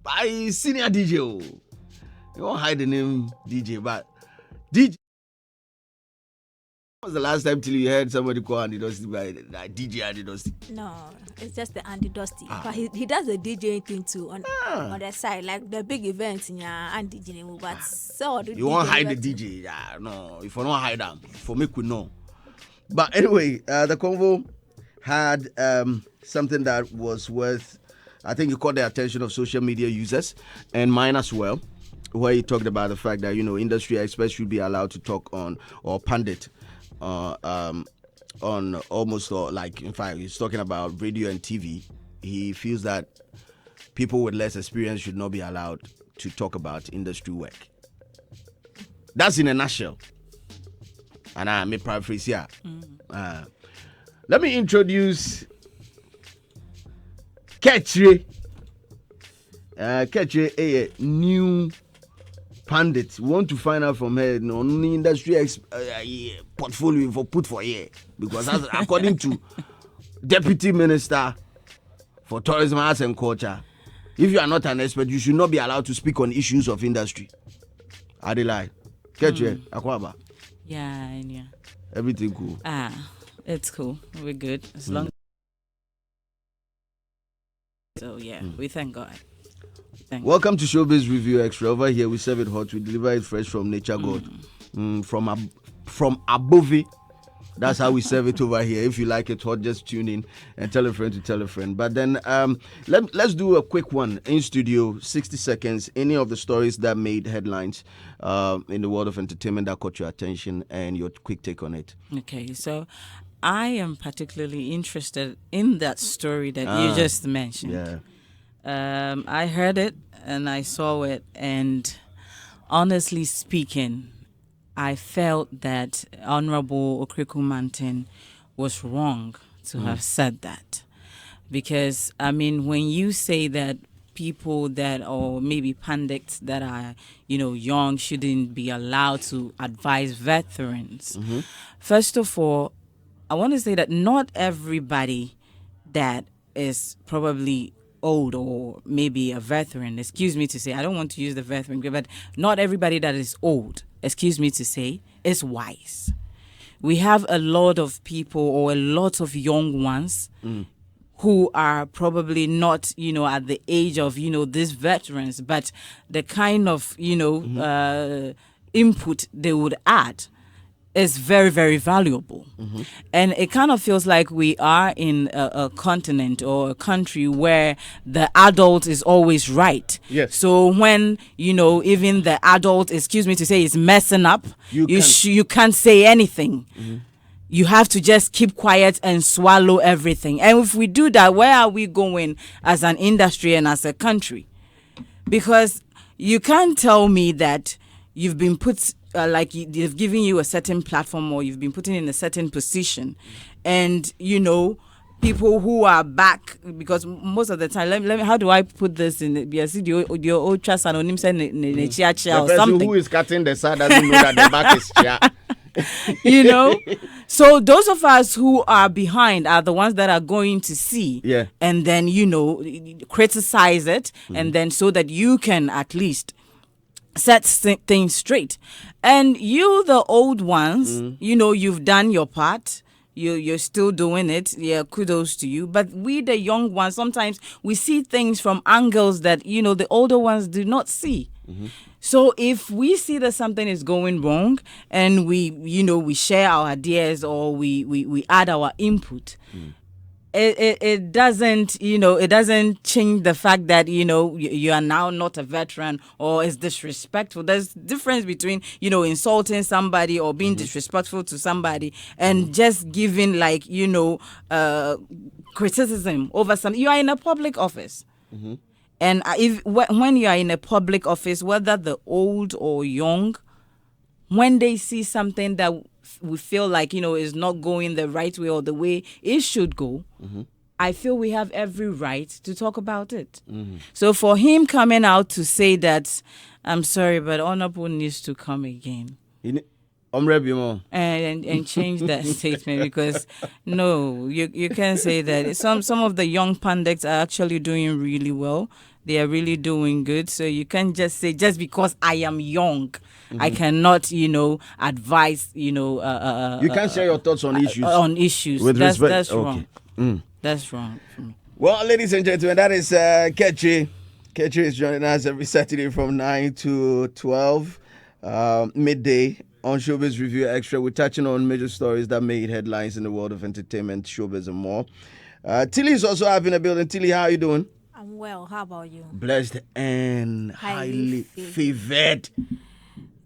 by senior DJ. Oh. You won't hide the name DJ, but DJ. When was the last time till you heard somebody call Andy Dusty by DJ Andy Dusty? No, it's just the Andy Dusty. But he does the DJ thing too on the side, like the big events in Andy DJ. But so you won't hide the DJ. Yeah, no. If you don't hide them, for me, we know. But anyway, the convo had something that was worth, I think it caught the attention of social media users and mine as well, where he talked about the fact that, industry experts should be allowed to talk on or pundit on almost like, in fact, he's talking about radio and TV. He feels that people with less experience should not be allowed to talk about industry work. That's in a nutshell. And I may paraphrase here. Let me introduce Ketri. Ketri, a new pundit. We want to find out from her on the industry portfolio for put for here. Because as, according to Deputy Minister for Tourism, Arts and Culture, if you are not an expert, you should not be allowed to speak on issues of industry. Adelaide. Ketri, Akwaba. Yeah. Everything cool. It's cool. We're good. As long. So yeah, we thank God. Welcome to Showbiz Review Extra. Over here we serve it hot. We deliver it fresh from nature God. From above it. That's how we serve it over here. If you like it hot, just tune in and tell a friend to tell a friend. But then let's do a quick one in studio, 60 seconds. Any of the stories that made headlines in the world of entertainment that caught your attention and your quick take on it. Okay, so I am particularly interested in that story that you just mentioned. Yeah. I heard it and I saw it, and honestly speaking, I felt that Honorable Okraku-Mantey was wrong to have said that. Because, I mean, when you say that people that, or maybe pundits that are, young shouldn't be allowed to advise veterans, first of all, I want to say that not everybody that is probably old or maybe a veteran, excuse me to say, I don't want to use the veteran, but not everybody that is old, excuse me to say, is wise. We have a lot of people or a lot of young ones who are probably not, at the age of, these veterans, but the kind of, input they would add is very, very valuable. And it kind of feels like we are in a continent or a country where the adult is always right. Yes. So when, even the adult, excuse me to say, is messing up, you can't say anything. You have to just keep quiet and swallow everything. And if we do that, where are we going as an industry and as a country? Because you can't tell me that you've been put... like they've given you a certain platform or you've been put in a certain position, and people who are back, because most of the time, let me how do I put this in the old trust anonymous or something. Who is cutting the side doesn't know that the back is chair. So those of us who are behind are the ones that are going to see, and then criticize it, and then so that you can at least set things straight. And you, the old ones, you've done your part. You're still doing it. Yeah, kudos to you. But we, the young ones, sometimes we see things from angles that, the older ones do not see. So if we see that something is going wrong and we share our ideas or we add our input, it doesn't, it doesn't change the fact that, you are now not a veteran or it's disrespectful. There's difference between, insulting somebody or being disrespectful to somebody and just giving criticism over something. You are in a public office. And when you are in a public office, whether the old or young, when they see something that we feel like, is not going the right way or the way it should go, I feel we have every right to talk about it. So for him coming out to say that, I'm sorry, but Honorable needs to come again. And change that statement, because no, you can't say that. Some of the young pundits are actually doing really well. They are really doing good. So you can't just say, just because I am young, I cannot, advise, you can't share your thoughts on issues. On issues. With respect. That's okay. wrong. That's wrong for me. Well, ladies and gentlemen, that is Ketchi. Ketchi is joining us every Saturday from 9 to 12, midday on Showbiz Review Extra. We're touching on major stories that made headlines in the world of entertainment, showbiz, and more. Tilly is also having a building. Tilly, how are you doing? I'm well. How about you? Blessed and highly favored.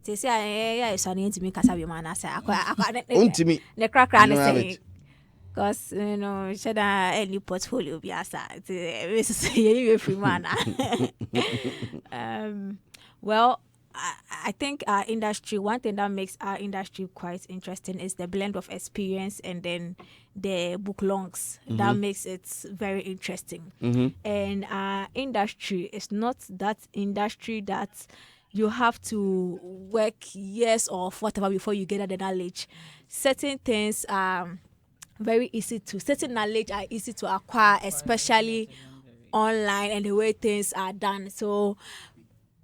They say I saw into me because I'm a say Untimi. the crack and say because should any portfolio be as a free man. Well, I think our industry, one thing that makes our industry quite interesting is the blend of experience and then the book longs. That makes it very interesting. And our industry is not that industry that you have to work years or whatever before you get the knowledge. Certain things are certain knowledge are easy to acquire, especially online and the way things are done. So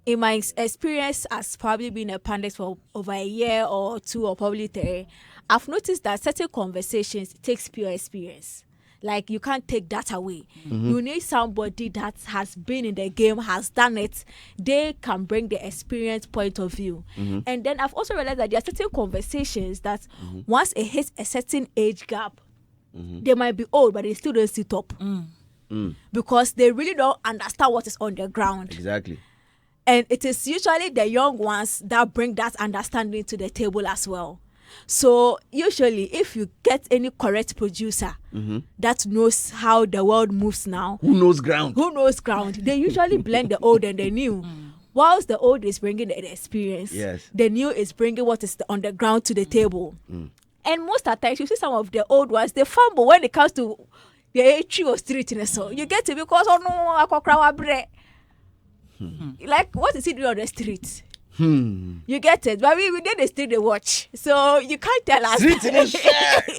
in my experience as probably being a pundit for over a year or two or probably 3, I've noticed that certain conversations takes pure experience. Like you can't take that away. You need somebody that has been in the game, has done it. They can bring the experience point of view. And then I've also realized that there are certain conversations that once it hits a certain age gap, they might be old, but they still don't sit up. Because they really don't understand what is on the ground. Exactly. And it is usually the young ones that bring that understanding to the table as well. So usually if you get any correct producer that knows how the world moves now. Who knows ground? They usually blend the old and the new. Whilst the old is bringing the experience, the new is bringing what is on the ground to the table. And most of the times you see some of the old ones, they fumble when it comes to the tree or street. So you get it because, oh no, I can cry bread. Like, what is he doing on the street? You get it? But we did the street they watch. So you can't tell us. Street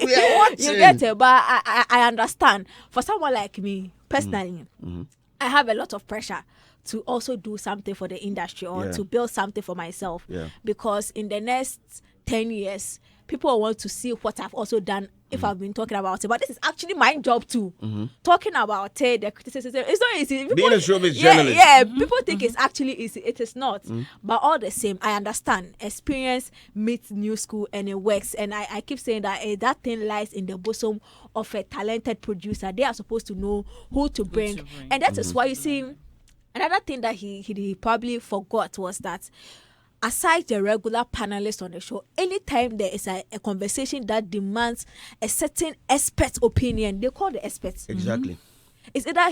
we are watching. You get it? But I understand. For someone like me, personally, I have a lot of pressure to also do something for the industry or to build something for myself. Because in the next 10 years, people want to see what I've also done if I've been talking about it. But this is actually my job too. Talking about it, the criticism, it's not easy. People, being a showbiz journalist. People think it's actually easy. It is not. But all the same, I understand. Experience meets new school and it works. And I keep saying that that thing lies in the bosom of a talented producer. They are supposed to know who to bring. And that is why you see, another thing that he probably forgot was that aside the regular panelists on the show, anytime there is a conversation that demands a certain expert opinion, they call the experts. Exactly. It's either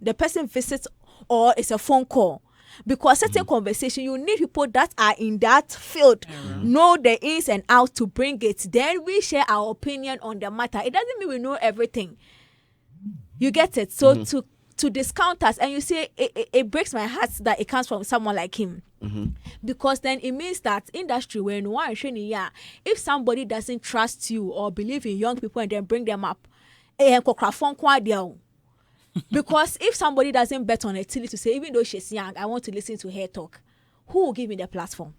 the person visits, or it's a phone call. Because certain conversation, you need people that are in that field, know the ins and outs to bring it. Then we share our opinion on the matter. It doesn't mean we know everything. You get it? So to discount us, and you see, it breaks my heart that it comes from someone like him. Because then it means that industry, when one if somebody doesn't trust you or believe in young people and then bring them up, because if somebody doesn't bet on it to say, even though she's young, I want to listen to her talk, who will give me the platform?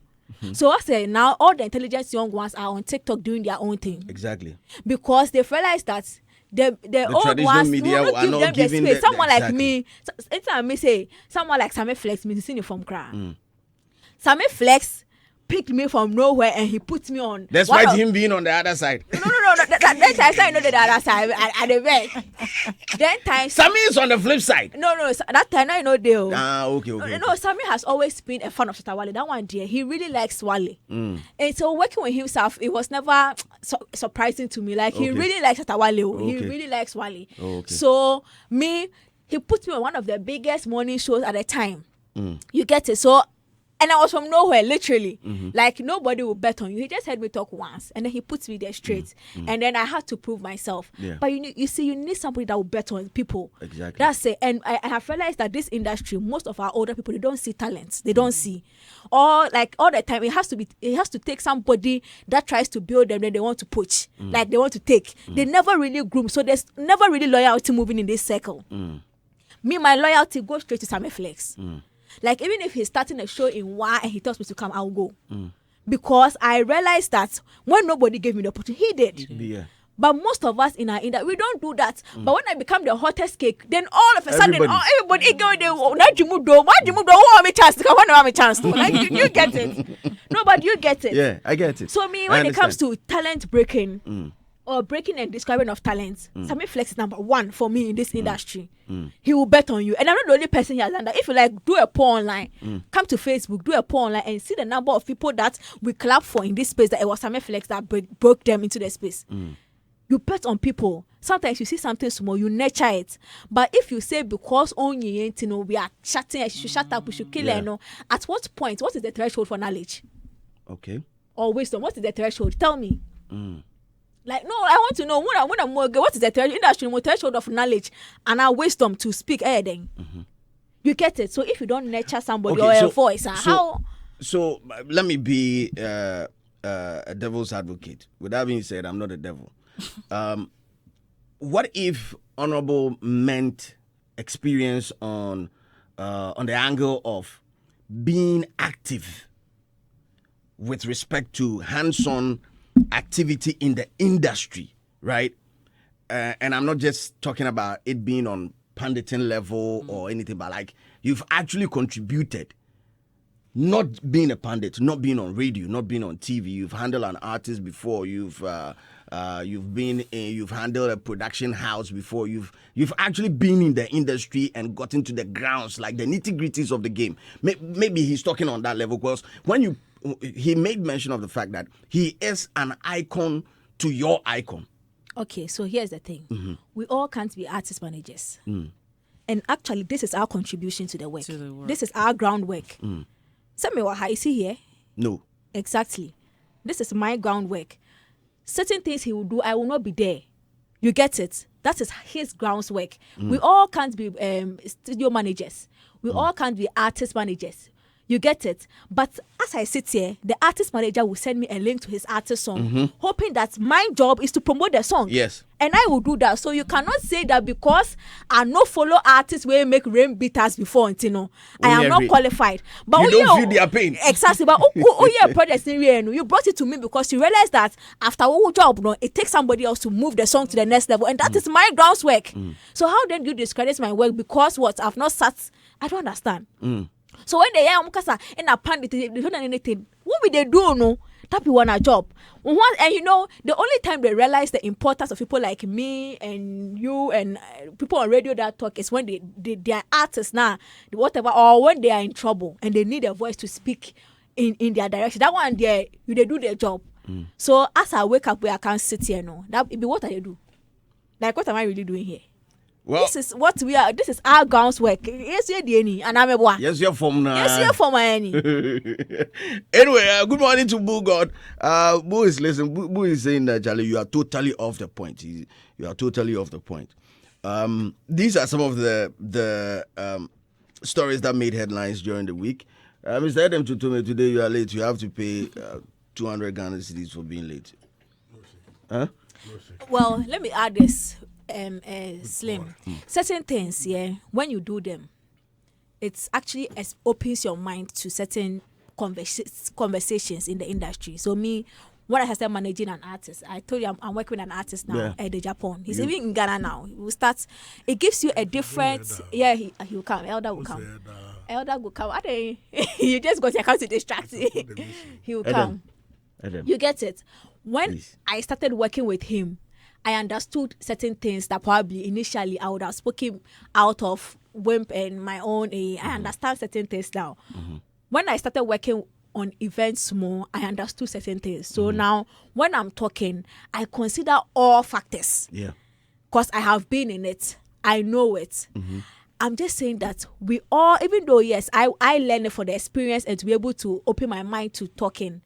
So I say now all the intelligent young ones are on TikTok doing their own thing. Exactly. Because they realize that the old ones media will not give them the space. Someone like me, anytime me say, someone like Sammy Flex, me see you from cry. Sammy Flex picked me from nowhere and he put me on. Despite him being on the other side. No. That time I know the other side at the back. Then time Sammy is on the flip side. No. That time I know deal. Okay. No, Sammy has always been a fan of Shatta Wale. That one dear, he really likes Wale. And so working with himself, it was never surprising to me. Like he really likes Shatta Wale. He really likes Wale. So he put me on one of the biggest morning shows at the time. You get it? So. And I was from nowhere, literally. Like, nobody would bet on you. He just heard me talk once, and then he puts me there straight. And then I had to prove myself. But you need somebody that will bet on people. Exactly. That's it. And I have realized that this industry, most of our older people, they don't see talents. They don't see. Or, like, all the time, it has to take somebody that tries to build them, then they want to poach. Like, they want to take. They never really groom. So there's never really loyalty moving in this circle. Me, my loyalty goes straight to Sammy Flex. Like, even if he's starting a show in Y and he tells me to come, I'll go. Because I realized that when nobody gave me the opportunity, he did. Yeah. But most of us in our industry, we don't do that. But when I become the hottest cake, then all of a sudden, everybody go there. Why do you move? Who want me chance to come? Who want me chance to? Like, you get it. No, but you get it. Yeah, I get it. So me, when it comes to talent breaking or breaking and describing of talents, Sammy Flex is number one for me in this industry. He will bet on you, and I'm not the only person he has done that. If you like, do a poll online, come to Facebook, do a poll online, and see the number of people that we clap for in this space. That it was Sammy Flex that broke them into the space. You bet on people. Sometimes you see something small, you nurture it. But if you say because only ain't, we are shutting, you should shut up, we should kill her, at what point, what is the threshold for knowledge? Okay. Or wisdom, what is the threshold? Tell me. Like, no, I want to know when I'm what is the threshold of knowledge and our wisdom to speak then. You get it? So if you don't nurture somebody or a voice, how? So let me be a devil's advocate. With that being said, I'm not a devil. What if Honorable meant experience on the angle of being active with respect to hands-on activity in the industry, right? And I'm not just talking about it being on panditing level or anything, but like you've actually contributed. Not being a pundit, not being on radio, not being on TV. You've handled an artist before. You've handled a production house before. You've actually been in the industry and gotten to the grounds, like the nitty-gritties of the game. Maybe he's talking on that level because when he made mention of the fact that he is an icon to your icon. Okay, so here's the thing: we all can't be artist managers, and actually, this is our contribution to the work. This is our groundwork. Is he here? No. Exactly. This is my groundwork. Certain things he will do, I will not be there. You get it? That is his groundwork. We all can't be studio managers. We all can't be artist managers. You get it? But as I sit here, the artist manager will send me a link to his artist song, hoping that my job is to promote the song. Yes. And I will do that. So you cannot say that because I no follow artists where make rain beaters before, I am not qualified. But you don't feel their pain. Exactly. But project you brought it to me because you realize that after all job, it takes somebody else to move the song to the next level, and that is my groundwork. So how then do you discredit my work because what I've not sat? I don't understand. So when they hear Mukasa in a pandit, they don't know anything. What will they do? No, that be one a job. And the only time they realize the importance of people like me and you and people on radio that talk is when they are artists now, whatever, or when they are in trouble and they need a voice to speak in their direction. That one they do their job. So as I wake up, where I can't sit here, that be what I do. Like, what am I really doing here? Well, this is what we are. This is our grounds work. Yes, you're the and I'm a boy. Yes, you're from now. Yes, you're from any. Anyway, good morning to Boo God. Boo is listening. Boo is saying that, Charlie, you are totally off the point. You are totally off the point. These are some of the stories that made headlines during the week. Mr. Adam told me today you are late. You have to pay 200 Ghana cedis for being late. Huh? Well, let me add this. Slim, certain things, when you do them, it's actually opens your mind to certain conversations in the industry. So me, when I started managing an artist, I told you I'm working with an artist now at the Japan. He's even in Ghana now. He will start. It gives you a different. He will come. Elder will come. Elder will come. You just got your account to distract him. He will come. Adam. You get it. When Please. I started working with him, I understood certain things that probably initially I would have spoken out of whim and my own. I understand certain things now. When I started working on events more, I understood certain things. So now when I'm talking, I consider all factors. Yeah. Because I have been in it. I know it. I'm just saying that we all, even though, yes, I learned it for the experience and to be able to open my mind to talking,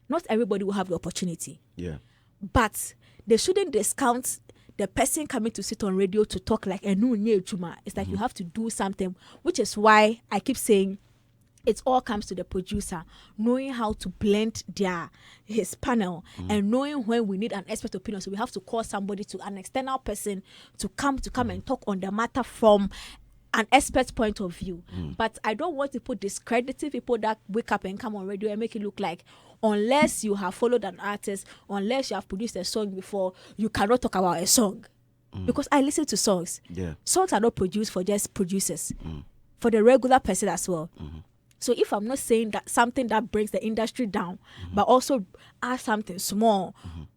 not everybody will have the opportunity. Yeah. But they shouldn't discount the person coming to sit on radio to talk like a new chuma. It's like you have to do something, which is why I keep saying it all comes to the producer, knowing how to blend his panel and knowing when we need an expert opinion. So we have to call somebody, an external person to come and talk on the matter from an expert point of view. But I don't want to put discrediting people that wake up and come on radio and make it look like unless you have followed an artist, unless you have produced a song before, you cannot talk about a song. Because I listen to songs. Yeah. Songs are not produced for just producers, for the regular person as well. So if I'm not saying that something that brings the industry down, but also add something small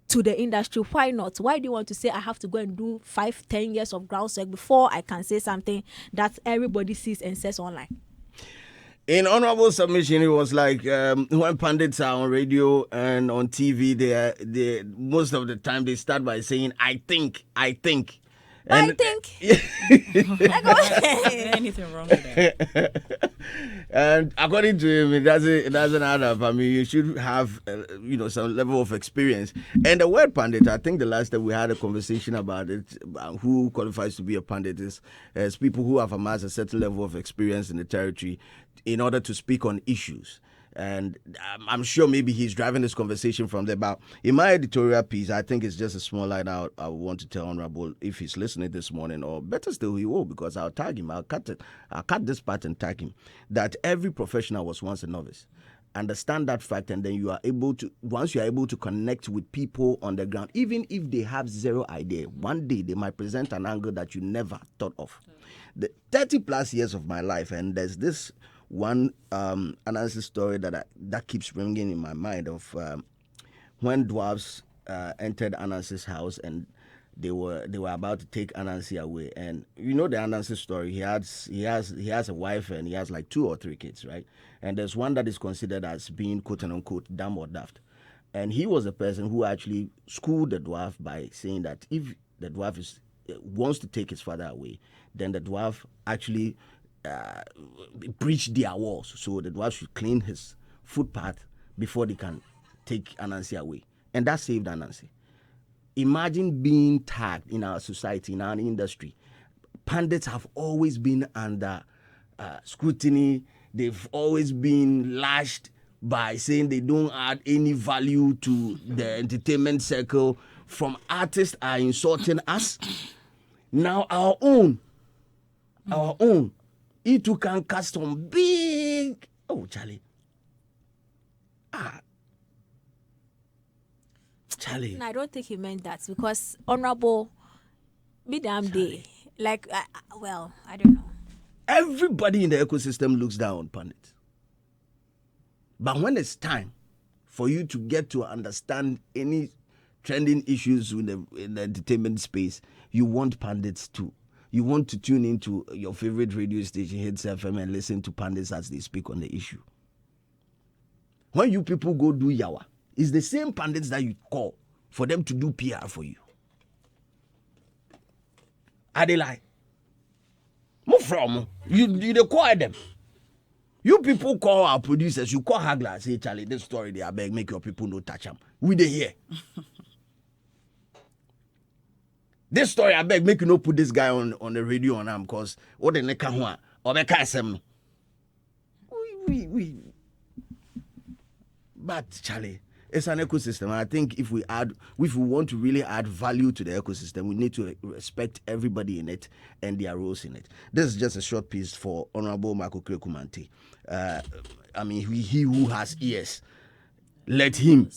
to the industry, why not? Why do you want to say I have to go and do 5-10 years of groundwork before I can say something that everybody sees and says online? In honorable submission, it was like when pundits are on radio and on TV, they most of the time they start by saying, I think. And I think. Anything wrong with that? And according to him, it doesn't add up. I mean, you should have some level of experience. And the word pundit, I think the last time we had a conversation about it, who qualifies to be a pundit is people who have amassed a certain level of experience in the territory in order to speak on issues. And I'm sure maybe he's driving this conversation from there. But in my editorial piece, I think it's just a small line I want to tell Honorable if he's listening this morning, or better still, he will, because I'll tag him. I'll cut this part and tag him. That every professional was once a novice. Understand that fact, and then you are able to, once you are able to connect with people on the ground, even if they have zero idea, one day they might present an angle that you never thought of. The 30 plus years of my life, and there's this one analysis story that keeps ringing in my mind of when dwarves entered Anansi's house and they were about to take Anansi away. And you know the Anansi story. He has a wife and he has like 2 or 3 kids, right? And there's one that is considered as being quote unquote dumb or daft. And he was a person who actually schooled the dwarf by saying that if the dwarf wants to take his father away, then the dwarf actually breach their walls, so the dwarf should clean his footpath before they can take Anansi away, and that saved Anansi. Imagine being tagged in our society, in our industry. Pundits have always been under scrutiny. They've always been lashed by saying they don't add any value to the entertainment circle. From artists are insulting us. Now our own. It too can cast some big. Oh, Charlie. Charlie. No, I don't think he meant that, because Honorable, be damn day. Like, I don't know. Everybody in the ecosystem looks down on pundits. But when it's time for you to get to understand any trending issues in the entertainment space, you want pundits too. You want to tune into your favorite radio station, Hits FM, and listen to pundits as they speak on the issue. When you people go do yawa, it's the same pundits that you call for them to do PR for you. Are they lie? Move from you call them. You people call our producers, you call Hagler, say, Charlie, this story they are beg, make your people no touch them. We they hear. This story, I beg, make you no put this guy on the radio on him, because what the neka hua or the kasem. We. But Charlie, it's an ecosystem. I think if we want to really add value to the ecosystem, we need to respect everybody in it and their roles in it. This is just a short piece for Honorable Okraku-Mantey. I mean, he who has ears, let him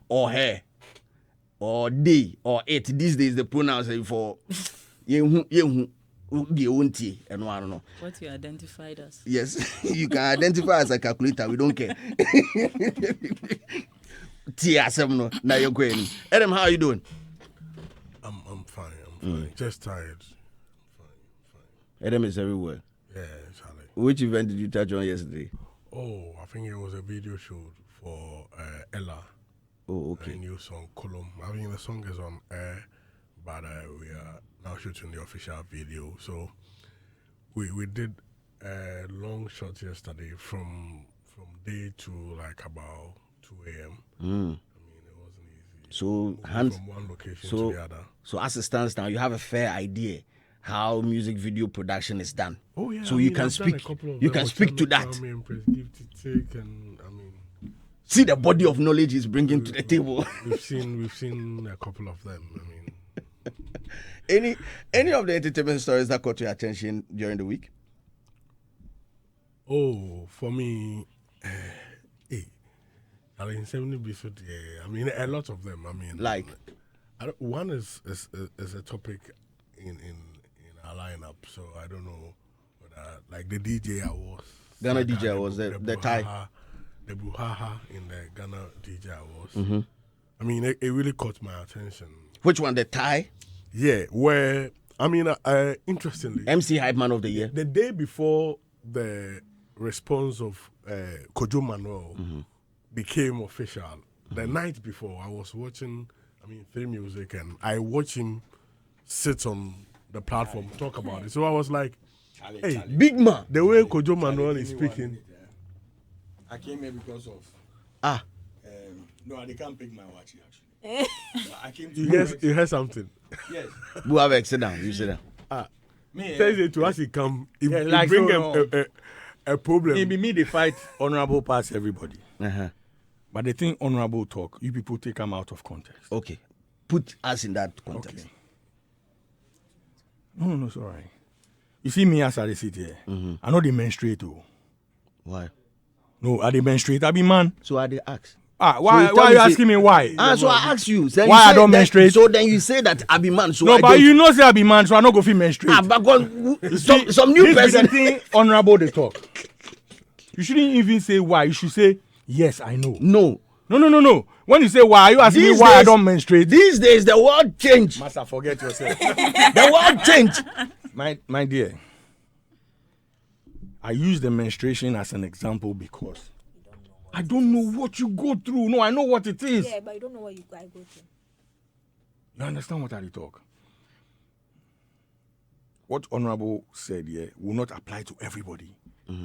or her or they or it. These days the pronouns are for yehu and I don't know. What you identified as? Yes, you can identify as a calculator. We don't care. Now you're going. Adam, how are you doing? I'm fine. Just tired. Fine. Adam is everywhere. Yeah, Charlie. Which event did you touch on yesterday? Oh, I think it was a video shoot for Ella. Oh, okay. A new song, Colum. I mean, the song is on air, but we are now shooting the official video. So we did a long shot yesterday from day to like about 2 a.m. I mean, it wasn't easy. So from one location to the other. So as it stands now, you have a fair idea how music video production is done. Oh yeah. So you can speak. You can speak to that. See the body of knowledge he's bringing to the table. We've seen a couple of them. I mean, any of the entertainment stories that caught your attention during the week? Oh, for me, hey, I mean, 70 episodes, yeah. I mean, a lot of them. I mean, Like, one is a topic in our lineup, so I don't know. Like the DJ Awards. Ghana DJ Awards, the tie. The Buhaha in the Ghana DJ Awards. I mean, it really caught my attention. Which one? The tie? Yeah, where, I mean, interestingly, MC Hype Man of the Year. the day before the response of Kojo Manuel became official, the night before, I was watching, Free Music, and I watched him sit on the platform, talk about it. So I was like, hey, Big man. the way Kojo Manuel is speaking. I came here because of. No, they can't pick my watch actually. But I came to. You heard something. Yes. Buavek, sit down. You sit down. Me. Thursday to us, he come. He like bring so, a problem. Maybe me they fight honorable past everybody. Uh-huh. But the thing honorable talk, you people take them out of context. Okay. Put us in that context. Okay. No, it's all right. You see me as I sit here. I know they menstruate too. Why? No, I they menstruate. I be man. So I did ask. Why So are you say- asking me why? So I ask you. Then Why you I say don't that- menstruate? So then you say that I be man. So No, I but don't. you know say I be man, so I no go fit menstruate. But some new This person. be the thing honorable they talk. You shouldn't even say why. You should say yes, I know. No. No. When you say why, are you asking me These why I days- don't menstruate? These days the world changed. Master, forget yourself. The world changed. my dear, I use the menstruation as an example because I don't know what you go through. No, I know what it is. Yeah, but you don't know what you guys go through. You understand what I talk? What Honorable said here will not apply to everybody.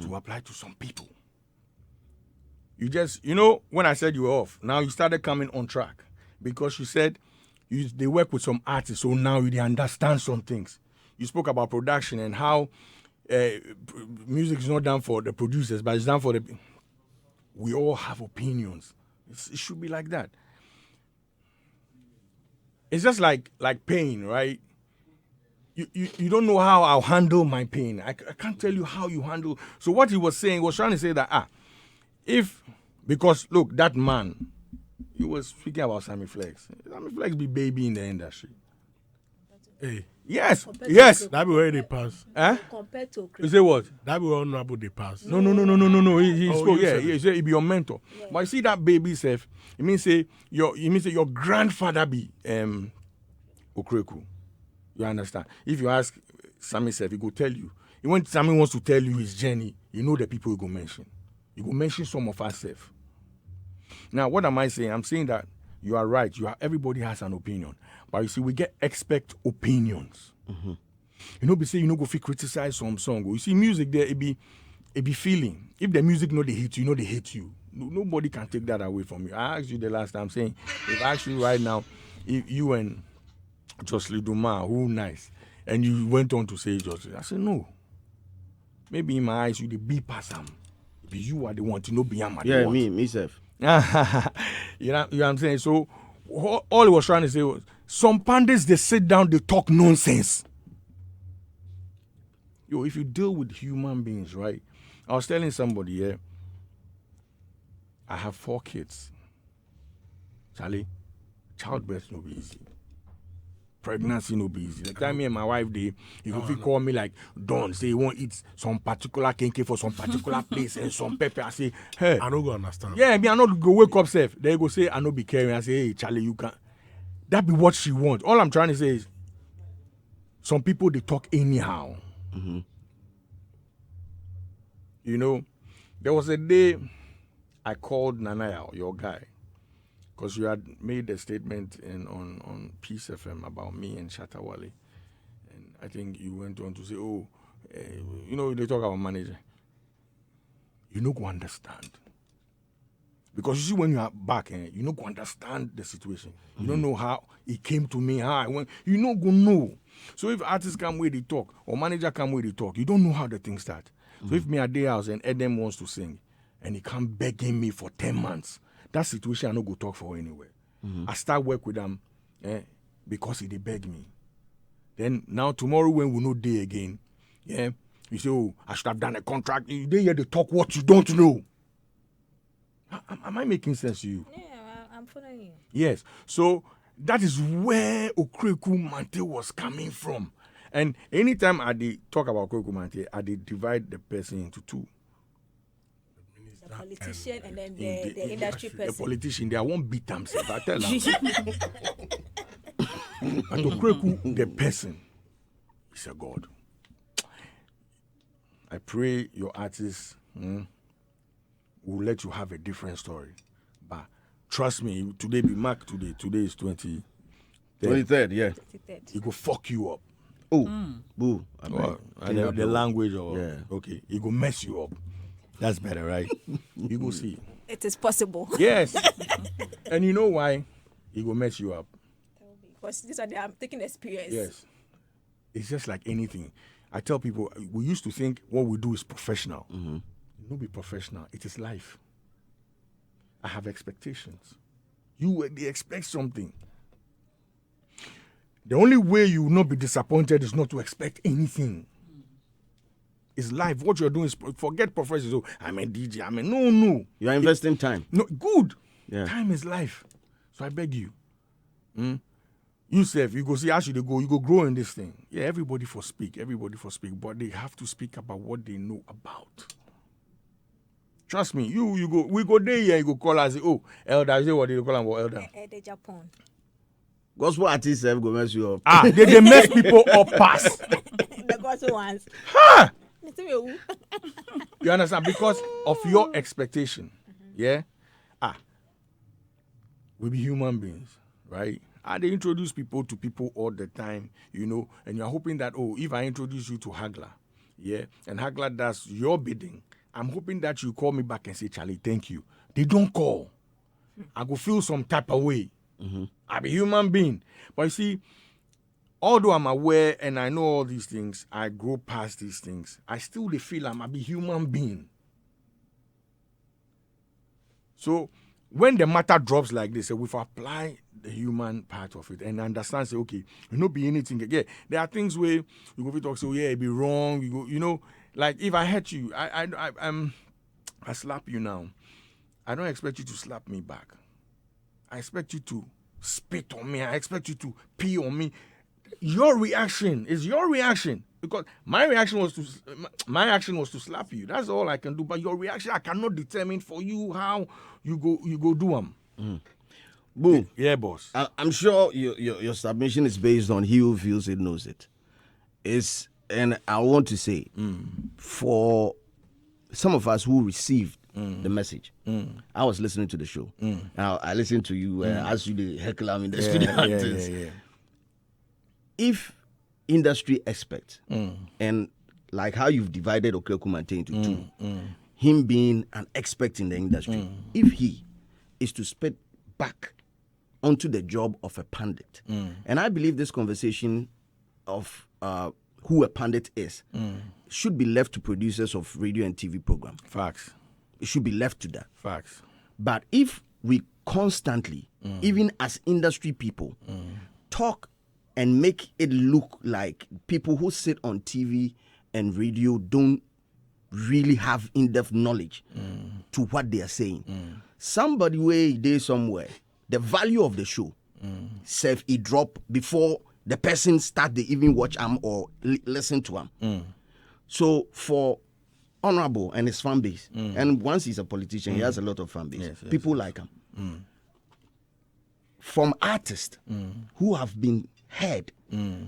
To apply to some people. When I said you were off, now you started coming on track because you said they work with some artists, so now they understand some things. You spoke about production and how music is not done for the producers, but it's done for the. We all have opinions. It should be like that. It's just like pain, right? You don't know how I'll handle my pain. I can't tell you how you handle. So what he was saying was trying to say that because look, that man, he was speaking about Sammy Flex. Sammy Flex be baby in the industry. Hey, Yes. that be where they pass. Compared to You say what? That be where honorable they pass. No. He spoke. you Yeah, said he said he be your mentor. Yeah. But you see that baby self. It means say your grandfather be Okraku. You understand? If you ask Sammy self, he go tell you. When Sammy wants to tell you his journey, you know the people he go mention. He go mention some of ourselves. Now, what am I saying? I'm saying that you are right. Everybody has an opinion. But you see, we get expect opinions. Be say go fit criticize some song. You see, music there, it be feeling. If the music they hate you, they hate you. Nobody can take that away from you. I asked you the last time saying, if I ask you right now, if you and Jocelyn Duma, who nice, and you went on to say Jocelyn, I said no. Maybe in my eyes you the be pass am. Be you are the one to know be am. Yeah, me self. You know what I'm saying? So all he was trying to say was some pandits they sit down, they talk nonsense. If you deal with human beings, right? I was telling somebody, I have 4 kids. Charlie, childbirth no be easy. Pregnancy no be easy. The time me and my wife he could call me like Don, say he won't eat some particular kinky for some particular place and some pepper. I say, hey, I don't go understand. yeah, me I not go wake up safe. They go say I no be caring. I say, hey Charlie, you can. That be what she wants. All I'm trying to say is, some people they talk anyhow. There was a day I called Nanaya, your guy, because you had made a statement on Peace FM about me and Shatawale. And I think you went on to say, they talk about manager. You no go understand. Because you see, when you are back, you no go understand the situation. You don't know how it came to me, how I went. You no go know. So if artists come where they talk, or manager come where they talk, you don't know how the thing start. So if me at day house and Edem wants to sing, and he come begging me for 10 months, that situation I no go talk for anywhere. I start work with them because he they beg me. Then now tomorrow when we no day again, You say, oh, I should have done a contract. You didn't hear the talk what you don't know. Am I making sense to you? Yeah, I'm following you. Yes. So that is where Okraku-Mantey was coming from. And anytime I talk about Okraku-Mantey, I divide the person into two. The politician and then the industry person. The politician, they won't beat themselves. I tell them. But Okraku, the person, is a God. I pray your artists will let you have a different story. But trust me, today be marked today. Today is 23rd, yeah. It will fuck you up. Oh, boo. The language or yeah. Okay, it will mess you up. That's better, right? You go see. It is possible. Yes. And you know why? It will mess you up. Because this one, I'm taking experience. Yes. It's just like anything. I tell people, we used to think what we do is professional. It won't be professional. It is life. I have expectations. They expect something. The only way you will not be disappointed is not to expect anything. It's life. What you're doing is forget professional. Oh, I'm a DJ. No. You're investing time. No, good. Yeah. Time is life. So I beg you. You self, you go see how should they go. You go grow in this thing. Yeah, everybody for speak, but they have to speak about what they know about. Trust me, you go. We go there here. You go call us. Oh, elder. You say what they call them? Elder. The Japan. Gospel artists have go mess you up. They mess people up pass. The gospel ones. Ha! You understand? Because of your expectation. Yeah. We be human beings, right? They introduce people to people all the time, and you're hoping that, if I introduce you to Hagler, yeah, and Hagler does your bidding, I'm hoping that you call me back and say, Charlie, thank you. They don't call. I go feel some type of way. I'm a human being. But you see, although I'm aware and I know all these things, I grow past these things, I still feel I'm a human being. So when the matter drops like this, we've applied the human part of it and understand, say, okay, it not be anything. Yeah, there are things where you go to talk, so yeah, it be wrong. You go, like if I hurt you, I slap you now. I don't expect you to slap me back. I expect you to spit on me. I expect you to pee on me. Your reaction is your reaction, because my action was to slap you. That's all I can do. But your reaction, I cannot determine for you how you go do them. Boom. Yeah, boss. I'm sure your submission is based on he who feels it knows it. And I want to say, for some of us who received the message, I was listening to the show. Now I listened to you as you the heckle in the studio. If industry experts and like how you've divided Okraku-Mantey into two, him being an expert in the industry, if he is to spit back onto the job of a pundit, and I believe this conversation of who a pundit is should be left to producers of radio and TV program. Facts. It should be left to that. Facts. But if we constantly, even as industry people, talk and make it look like people who sit on TV and radio don't really have in-depth knowledge to what they are saying. Somebody way there somewhere, the value of the show, self it drop before the person start to even watch him or listen to him. So for Honorable and his fan base, and once he's a politician, he has a lot of fan base. Yes, people like him. From artists who have been heard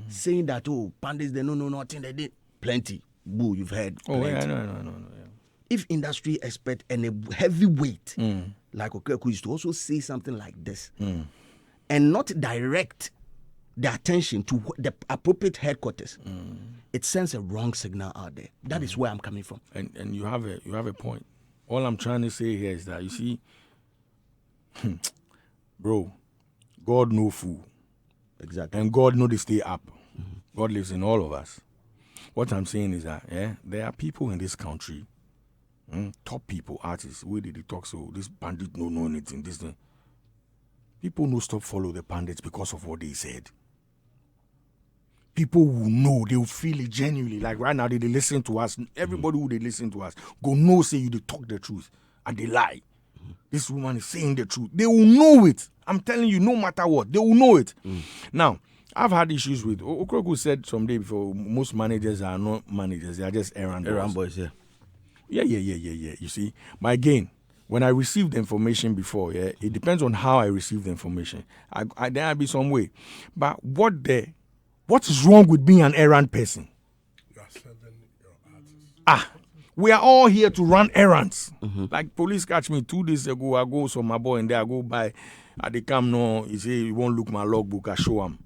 saying that, pandits, they know nothing, they did plenty. Boo, you've heard. Oh, plenty. yeah, no. Yeah. If industry expert and a heavyweight like Okraku used to also say something like this and not direct the attention to the appropriate headquarters, it sends a wrong signal out there. That is where I'm coming from. And you have a point. All I'm trying to say here is that, you see, bro, God no fool. Exactly. And God know they stay up. God lives in all of us. What I'm saying is that, there are people in this country, top people, artists, where they talk, so this bandit no know anything, this thing. People no stop follow the bandits because of what they said. people will know, they will feel it genuinely. Like right now, they listen to us. Everybody who they listen to us go know say you they talk the truth and they lie. This woman is saying the truth. They will know it. I'm telling you, no matter what, they will know it. Now, I've had issues with Okraku said someday before, most managers are not managers, they are just errand boys, yeah. Yeah. You see, but again, when I received the information before, it depends on how I receive the information. There will be some way. But what is wrong with being an errand person? You are serving your artist. We are all here to run errands. Like police catch me 2 days ago, I go so my boy and there I go by at the camp. No, he say he won't look my logbook. I show him.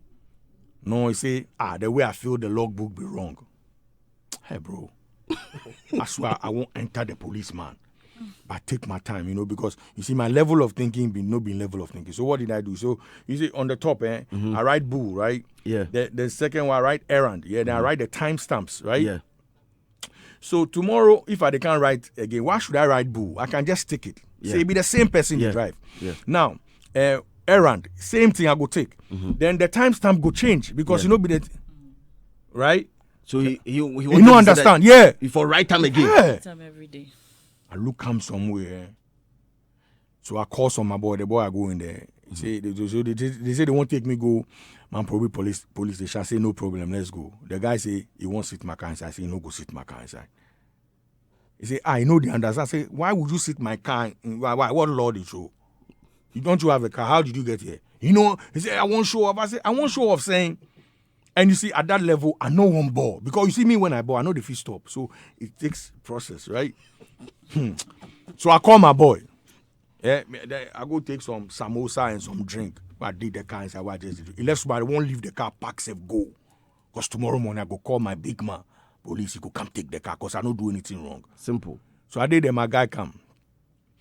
No, he say the way I feel the logbook be wrong. Hey bro, I swear I won't enter the policeman. I take my time, because you see my level of thinking be no be level of thinking. So what did I do? So you see on the top, I write bull, right? Yeah. The second one I write errand. Yeah. Then I write the timestamps, right? Yeah. So tomorrow, if I can't write again, why should I write bull? I can just stick it. Yeah. Say it be the same person you drive. Yeah. Now, errand, same thing I go take. Then the timestamp go change because be the right. So he no understand. Yeah. For right time again. Yeah. Time every day. I look come somewhere. So I call some my boy. The boy I go in there. He say they say they won't take me go. Man, probably police station. I say no problem. Let's go. The guy say he won't sit my car inside. I say no, go sit my car inside. He say I know the understand. I say why would you sit my car? Why? What law did you? You don't you have a car? How did you get here? He say I won't show off. I say I won't show off saying. And you see, at that level, I know one ball. Because you see me when I ball, I know the fish stop. So it takes process, right? So I call my boy. Yeah, I go take some samosa and some drink. I did the car inside. What just did. He left somebody, won't leave the car, pack safe, go. Because tomorrow morning, I go call my big man. Police, he go come take the car because I don't do anything wrong. Simple. So I did that, my guy come.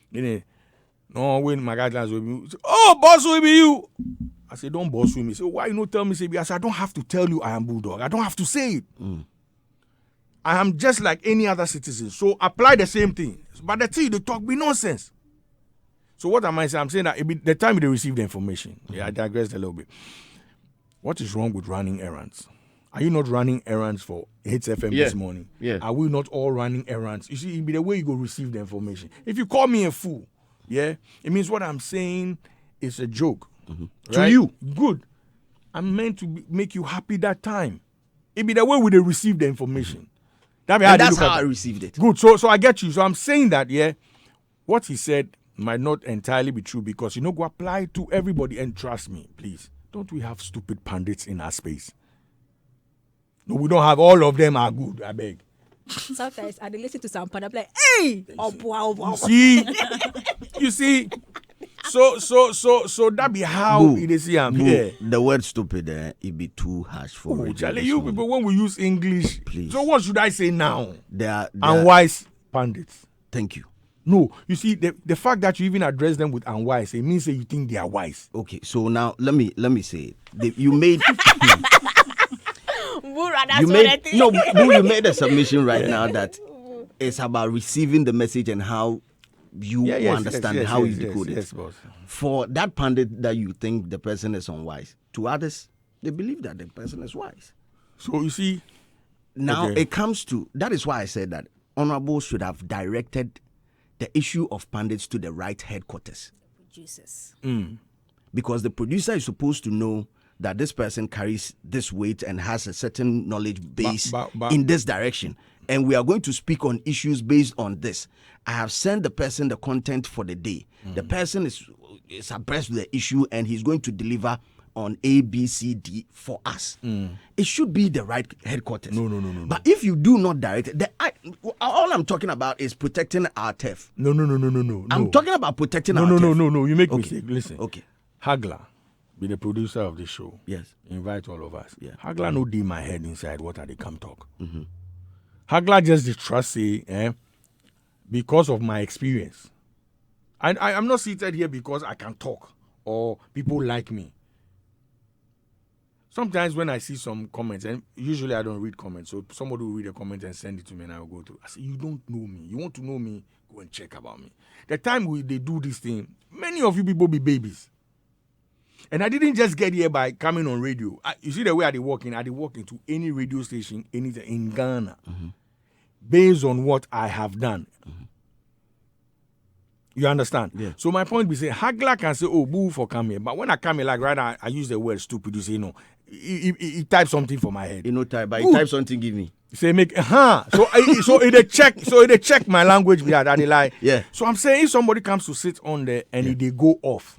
No, when my guy lands with me, say, oh, boss will be you. I said, don't boss with me. So why you not tell me? Say, I said, I don't have to tell you I am Bulldog. I don't have to say it. I am just like any other citizen. So apply the same thing. But the thing they talk be nonsense. So what am I saying? I'm saying that it be the time they receive the information. Yeah, I digressed a little bit. What is wrong with running errands? Are you not running errands for Hits FM this morning? Yeah. Are we not all running errands? You see, it be the way you go receive the information. If you call me a fool, it means what I'm saying is a joke. Right? To you. Good. I'm meant to make you happy that time. It be the way we they receive the information. That's how I received it. Good. So I get you. So I'm saying that, what he said might not entirely be true because, go apply to everybody. And trust me, please, don't we have stupid pundits in our space? No, we don't have all of them are good, I beg. Sometimes I listen to some pundit, I'm like, hey! You see? So that be how it is here. The word stupid, it be too harsh for you people, when we use English, please. So what should I say now? They are unwise pundits. Thank you. No, you see, the fact that you even address them with unwise, it means that you think they are wise. Okay, so now let me say it. You made you made a submission right now that it's about receiving the message and how you understand how you decode it. Yes, boss. For that pundit that you think the person is unwise, to others, they believe that the person is wise. So you see, now it comes to, that is why I said that Honorable should have directed the issue of pundits to the right headquarters. Jesus. Because the producer is supposed to know that this person carries this weight and has a certain knowledge base in this direction. And we are going to speak on issues based on this. I have sent the person the content for the day. The person is abreast with the issue and he's going to deliver on A, B, C, D for us. It should be the right headquarters. No. But if you do not direct it, all I'm talking about is protecting our turf. No. I'm talking about protecting our turf. No. You make mistake. Listen. Okay. Hagler, be the producer of the show. Yes. Invite all of us. Yeah. Hagler no deal my head inside. What are they come talk? Hagler just the trust say, because of my experience. I'm not seated here because I can talk or people like me. Sometimes when I see some comments, and usually I don't read comments, so somebody will read a comment and send it to me and I will go through. I say, you don't know me. You want to know me? Go and check about me. The time they do this thing, many of you people be babies. And I didn't just get here by coming on radio. You see the way I did walk into any radio station anything in Ghana based on what I have done. You understand? Yeah. So my point be say, Hagler can say, oh, boo for come here. But when I come here, like right now, I use the word stupid. You say, no, he type something for my head. You know, type, but he type something, give me. Say make so it check my language that I lie. Yeah. So I'm saying if somebody comes to sit on there and they go off,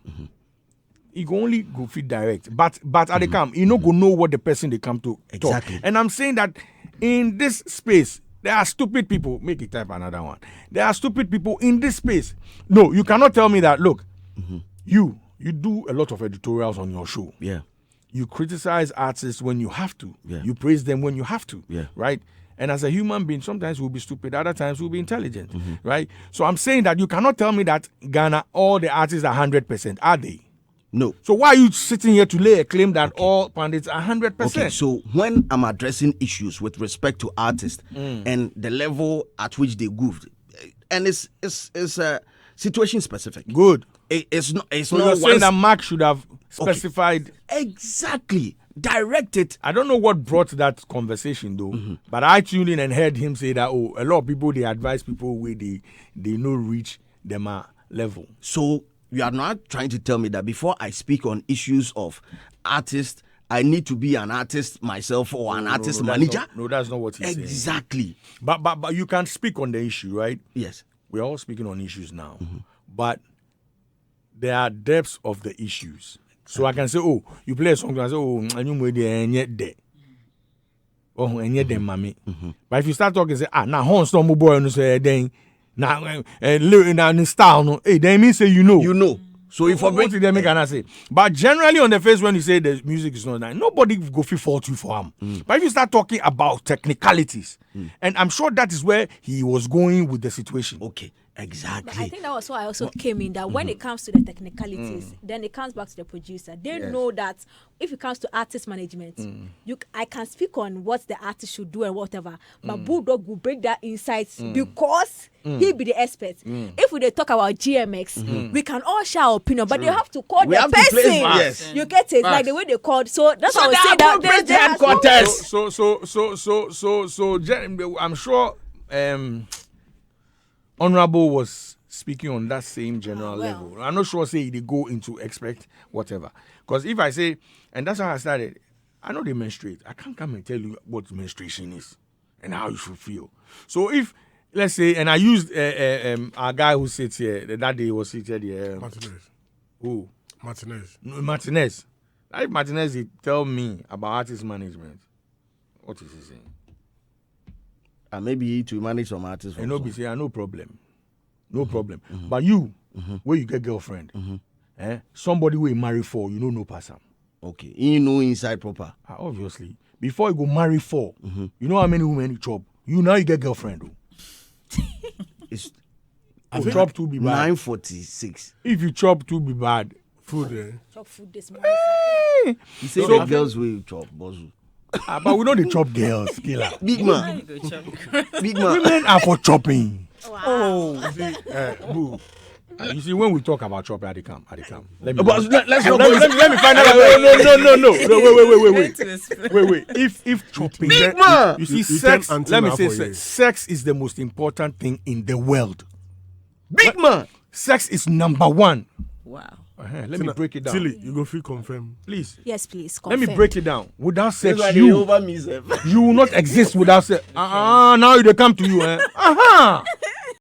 he go only go feed direct. But at the come, you know go know what the person they come to Exactly. talk. And I'm saying that in this space, there are stupid people. Make it type another one. There are stupid people in this space. No, you cannot tell me that. Look, you do a lot of editorials on your show. Yeah. You criticize artists when you have to. Yeah. You praise them when you have to. Yeah. Right? And as a human being, sometimes we'll be stupid, other times we'll be intelligent. Right? So I'm saying that you cannot tell me that Ghana, all the artists are 100%. Are they? No. So why are you sitting here to lay a claim that all pundits are 100%? Okay, so when I'm addressing issues with respect to artists and the level at which they goofed, and it's situation specific. Good. It's not. It's So not. you're saying that Mark should have specified. Exactly. Direct it. I don't know what brought that conversation though, but I tuned in and heard him say that a lot of people they advise people where they no reach them level. So you are not trying to tell me that before I speak on issues of artists, I need to be an artist myself or an artist manager? That's not what he's saying. Exactly. But you can speak on the issue, right? Yes. We're all speaking on issues now, but there are depths of the issues. So I can say, oh, you play a song, I say, oh, and you made and yet there. Oh, and yet mommy. But if you start talking, say, now horn storm boy and say, then now and style, no, hey, then mean say you know. You know. So if I what did they make and I say? But generally on the face when you say the music is not nice, nobody go feel fault you for him. But if you start talking about technicalities, and I'm sure that is where he was going with the situation. Okay. But Exactly. I think that was why I also came in that when it comes to the technicalities, then it comes back to the producer. They know that if it comes to artist management, I can speak on what the artist should do and whatever, but Bulldog will break that insights because he be the expert. If we talk about GMX, we can all share our opinion, but they have to call We the have to place person. yes. You get it? Like the way they called. So that's So what I was the saying. That appropriate there has headquarters. I'm sure Honorable was speaking on that same general level. I'm not sure say they go into expect whatever. Because if I say, and that's how I started, I know they menstruate. I can't come and tell you what menstruation is and how you should feel. So if, let's say, and I used a guy who sits here, that day was seated here. Martinez. Who? Martinez. No, Martinez. If Martinez he tell me about artist management, what is he saying? And maybe to manage some artists. And no be say, no problem. No problem. But you, where you get girlfriend, somebody will marry for, you know person. Okay. You know inside proper. Obviously. Before you go marry for, you know how many women you chop. You now you get girlfriend. It's Chop two be bad. 9:46. If you chop two be bad. Food, Chop food this morning. You say So- the girls will chop, bozu. But we know the chop girls, killer. Big man. Big man. Women are for chopping. Wow. Boo. You see, when we talk about chopping, they come. Let me. But let's not Let me find out. No. Wait. If chopping, Big man. you see, You sex. turn Let me anti-man say, for you. sex is the most important thing in the world. Big man. Sex is number one. Wow. Let me break it down, Tilly, you go feel confirm. please. Yes, please. Let me confirm. break it down. Without sex, That's why they over me, sir. you will not exist without sex. Now they come to you.